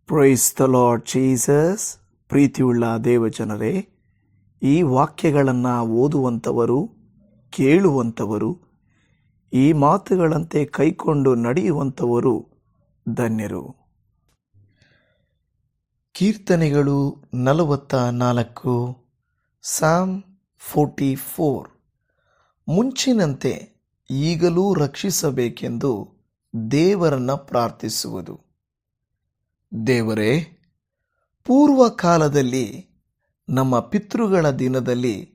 Price the Lord Jesus. ಪ್ರೀತಿಯುಳ್ಳ ದೇವಜನರೇ, ಈ ವಾಕ್ಯಗಳನ್ನು ಓದುವಂಥವರು, ಕೇಳುವಂಥವರು, ಈ ಮಾತುಗಳಂತೆ ಕೈಕೊಂಡು ನಡೆಯುವಂಥವರು ಧನ್ಯರು. ಕೀರ್ತನೆಗಳು 44, ಸಾಮ್ 44. ಮುಂಚಿನಂತೆ ಈಗಲೂ ರಕ್ಷಿಸಬೇಕೆಂದು ದೇವರನ್ನು ಪ್ರಾರ್ಥಿಸುವುದು. ದೇವರೇ, ಪೂರ್ವ ಕಾಲದಲ್ಲಿ ನಮ್ಮ ಪಿತೃಗಳ ದಿನದಲ್ಲಿ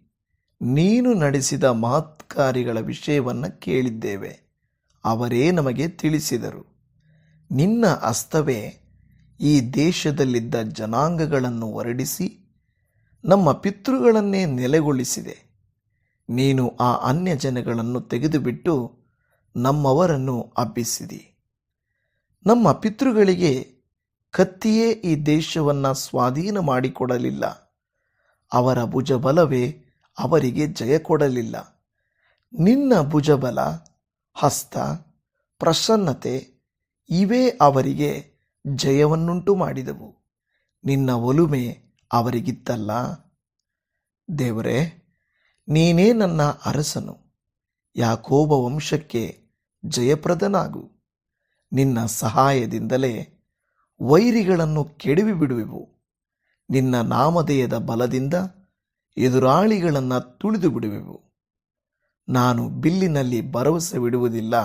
ನೀನು ನಡೆಸಿದ ಮಹತ್ಕಾರ್ಯಗಳ ವಿಷಯವನ್ನು ಕೇಳಿದ್ದೇವೆ. ಅವರೇ ನಮಗೆ ತಿಳಿಸಿದರು. ನಿನ್ನ ಹಸ್ತವೇ ಈ ದೇಶದಲ್ಲಿದ್ದ ಜನಾಂಗಗಳನ್ನು ಹೊರಡಿಸಿ ನಮ್ಮ ಪಿತೃಗಳನ್ನೇ ನೆಲೆಗೊಳಿಸಿದೆ. ನೀನು ಆ ಅನ್ಯ ಜನಗಳನ್ನು ತೆಗೆದುಬಿಟ್ಟು ನಮ್ಮವರನ್ನು ಹಬ್ಬಿಸಿದಿ. ನಮ್ಮ ಪಿತೃಗಳಿಗೆ ಕತ್ತಿಯೇ ಈ ದೇಶವನ್ನು ಸ್ವಾಧೀನ ಮಾಡಿಕೊಡಲಿಲ್ಲ. ಅವರ ಭುಜಬಲವೇ ಅವರಿಗೆ ಜಯ ಕೊಡಲಿಲ್ಲ. ನಿನ್ನ ಭುಜಬಲ, ಹಸ್ತ, ಪ್ರಸನ್ನತೆ ಇವೇ ಅವರಿಗೆ ಜಯವನ್ನುಂಟು ಮಾಡಿದವು. ನಿನ್ನ ಒಲುಮೆ ಅವರಿಗಿತ್ತಲ್ಲ. ದೇವರೇ, ನೀನೇ ನನ್ನ ಅರಸನು. ಯಾಕೋಬ ವಂಶಕ್ಕೆ ಜಯಪ್ರದನಾಗು. ನಿನ್ನ ಸಹಾಯದಿಂದಲೇ ವೈರಿಗಳನ್ನು ಕೆಡವಿ ಬಿಡುವೆವು. ನಿನ್ನ ನಾಮಧೇಯದ ಬಲದಿಂದ ಎದುರಾಳಿಗಳನ್ನು ತುಳಿದು ಬಿಡುವೆವು. ನಾನು ಬಿಲ್ಲಿನಲ್ಲಿ ಭರವಸವಿಡುವುದಿಲ್ಲ.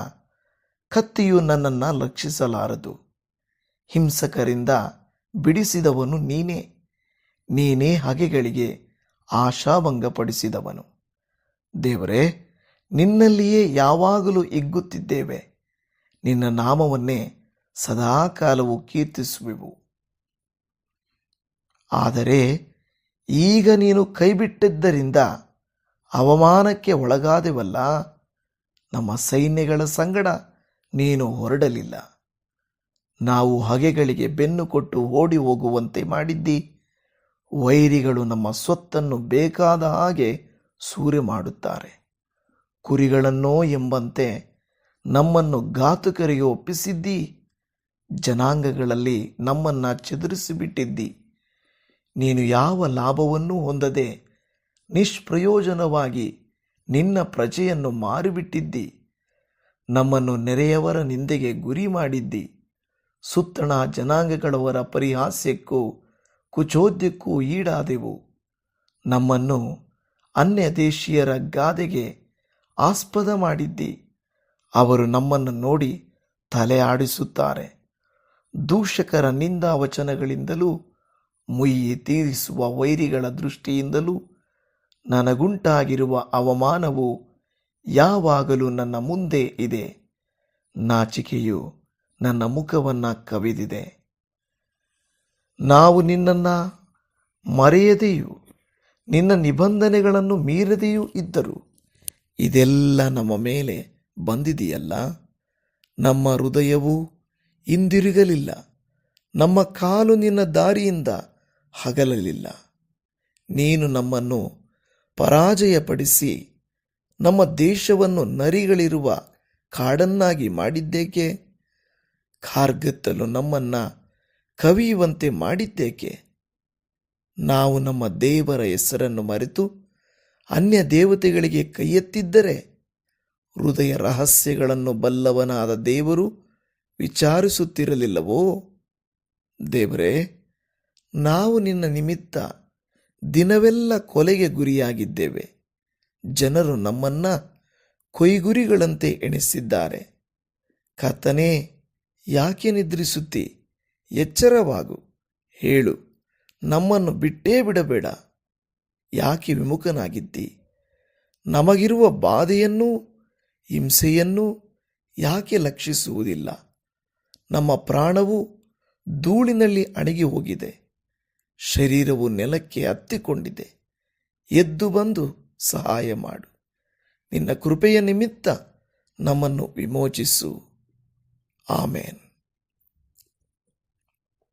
ಕತ್ತಿಯು ನನ್ನನ್ನು ರಕ್ಷಿಸಲಾರದು. ಹಿಂಸಕರಿಂದ ಬಿಡಿಸಿದವನು ನೀನೇ. ನೀನೇ ಹಗೆಗಳಿಗೆ ಆಶಾಭಂಗಪಡಿಸಿದವನು. ದೇವರೇ, ನಿನ್ನಲ್ಲಿಯೇ ಯಾವಾಗಲೂ ಹಿಗ್ಗುತ್ತಿದ್ದೇವೆ. ನಿನ್ನ ನಾಮವನ್ನೇ ಸದಾಕಾಲವು ಕೀರ್ತಿಸುವೆವು. ಆದರೆ ಈಗ ನೀನು ಕೈಬಿಟ್ಟಿದ್ದರಿಂದ ಅವಮಾನಕ್ಕೆ ಒಳಗಾದೆವಲ್ಲ. ನಮ್ಮ ಸೈನ್ಯಗಳ ಸಂಗಡ ನೀನು ಹೊರಡಲಿಲ್ಲ. ನಾವು ಹಗೆಗಳಿಗೆ ಬೆನ್ನು ಕೊಟ್ಟು ಓಡಿ ಹೋಗುವಂತೆ ಮಾಡಿದ್ದಿ. ವೈರಿಗಳು ನಮ್ಮ ಸ್ವತ್ತನ್ನು ಬೇಕಾದ ಹಾಗೆ ಸೂರೆ ಮಾಡುತ್ತಾರೆ. ಕುರಿಗಳನ್ನೋ ಎಂಬಂತೆ ನಮ್ಮನ್ನು ಘಾತುಕರಿಗೆ ಒಪ್ಪಿಸಿದ್ದಿ. ಜನಾಂಗಗಳಲ್ಲಿ ನಮ್ಮನ್ನು ಚದುರಿಸಿಬಿಟ್ಟಿದ್ದಿ. ನೀನು ಯಾವ ಲಾಭವನ್ನೂ ಹೊಂದದೆ ನಿಷ್ಪ್ರಯೋಜನವಾಗಿ ನಿನ್ನ ಪ್ರಜೆಯನ್ನು ಮಾರಿಬಿಟ್ಟಿದ್ದಿ. ನಮ್ಮನ್ನು ನೆರೆಯವರ ನಿಂದೆಗೆ ಗುರಿ ಮಾಡಿದ್ದಿ. ಸುತ್ತಣ ಜನಾಂಗಗಳವರ ಪರಿಹಾಸ್ಯಕ್ಕೂ ಕುಚೋದ್ಯಕ್ಕೂ ಈಡಾದೆವು. ನಮ್ಮನ್ನು ಅನ್ಯ ದೇಶೀಯರ ಗಾದೆಗೆ ಆಸ್ಪದ ಮಾಡಿದ್ದಿ. ಅವರು ನಮ್ಮನ್ನು ನೋಡಿ ತಲೆ ಆಡಿಸುತ್ತಾರೆ. ದೂಷಕರ ನಿಂದಾವಚನಗಳಿಂದಲೂ ಮುಯ್ಯಿ ತೀರಿಸುವ ವೈರಿಗಳ ದೃಷ್ಟಿಯಿಂದಲೂ ನನಗುಂಟಾಗಿರುವ ಅವಮಾನವು ಯಾವಾಗಲೂ ನನ್ನ ಮುಂದೆ ಇದೆ. ನಾಚಿಕೆಯು ನನ್ನ ಮುಖವನ್ನು ಕವಿದಿದೆ. ನಾವು ನಿನ್ನನ್ನು ಮರೆಯದೆಯೂ ನಿನ್ನ ನಿಬಂಧನೆಗಳನ್ನು ಮೀರದೆಯೂ ಇದ್ದರು. ಇದೆಲ್ಲ ನಮ್ಮ ಮೇಲೆ ಬಂದಿದೆಯಲ್ಲ. ನಮ್ಮ ಹೃದಯವು ಹಿಂದಿರುಗಲಿಲ್ಲ. ನಮ್ಮ ಕಾಲು ನಿನ್ನ ದಾರಿಯಿಂದ ಹಗಲಲಿಲ್ಲ. ನೀನು ನಮ್ಮನ್ನು ಪರಾಜಯಪಡಿಸಿ ನಮ್ಮ ದೇಶವನ್ನು ನರಿಗಳಿರುವ ಕಾಡನ್ನಾಗಿ ಮಾಡಿದ್ದೇಕೆ? ಕಾರ್ಗತ್ತಲು ನಮ್ಮನ್ನು ಕವಿಯುವಂತೆ ಮಾಡಿದ್ದೇಕೆ? ನಾವು ನಮ್ಮ ದೇವರ ಹೆಸರನ್ನು ಮರೆತು ಅನ್ಯ ದೇವತೆಗಳಿಗೆ ಕೈಯೆತ್ತಿದ್ದರೆ ಹೃದಯ ರಹಸ್ಯಗಳನ್ನು ಬಲ್ಲವನಾದ ದೇವರು ವಿಚಾರಿಸುತ್ತಿರಲಿಲ್ಲವೋ? ದೇವರೇ, ನಾವು ನಿನ್ನ ನಿಮಿತ್ತ ದಿನವೆಲ್ಲ ಕೊಲೆಗೆ ಗುರಿಯಾಗಿದ್ದೇವೆ. ಜನರು ನಮ್ಮನ್ನು ಕೊಯ್ಗುರಿಗಳಂತೆ ಎಣಿಸಿದ್ದಾರೆ. ಕರ್ತನೇ, ಯಾಕೆ ನಿದ್ರಿಸುತ್ತಿ? ಎಚ್ಚರವಾಗು, ಹೇಳು, ನಮ್ಮನ್ನು ಬಿಟ್ಟೇ ಬಿಡಬೇಡ. ಯಾಕೆ ವಿಮುಖನಾಗಿದ್ದಿ? ನಮಗಿರುವ ಬಾಧೆಯನ್ನೂ ಹಿಂಸೆಯನ್ನೂ ಯಾಕೆ ಲಕ್ಷಿಸುವುದಿಲ್ಲ? ನಮ್ಮ ಪ್ರಾಣವು ಧೂಳಿನಲ್ಲಿ ಅಣಗಿ ಹೋಗಿದೆ. ಶರೀರವು ನೆಲಕ್ಕೆ ಹತ್ತಿಕೊಂಡಿದೆ. ಎದ್ದು ಬಂದು ಸಹಾಯ ಮಾಡು. ನಿನ್ನ ಕೃಪೆಯ ನಿಮಿತ್ತ ನಮ್ಮನ್ನು ವಿಮೋಚಿಸು. ಆಮೇನ್.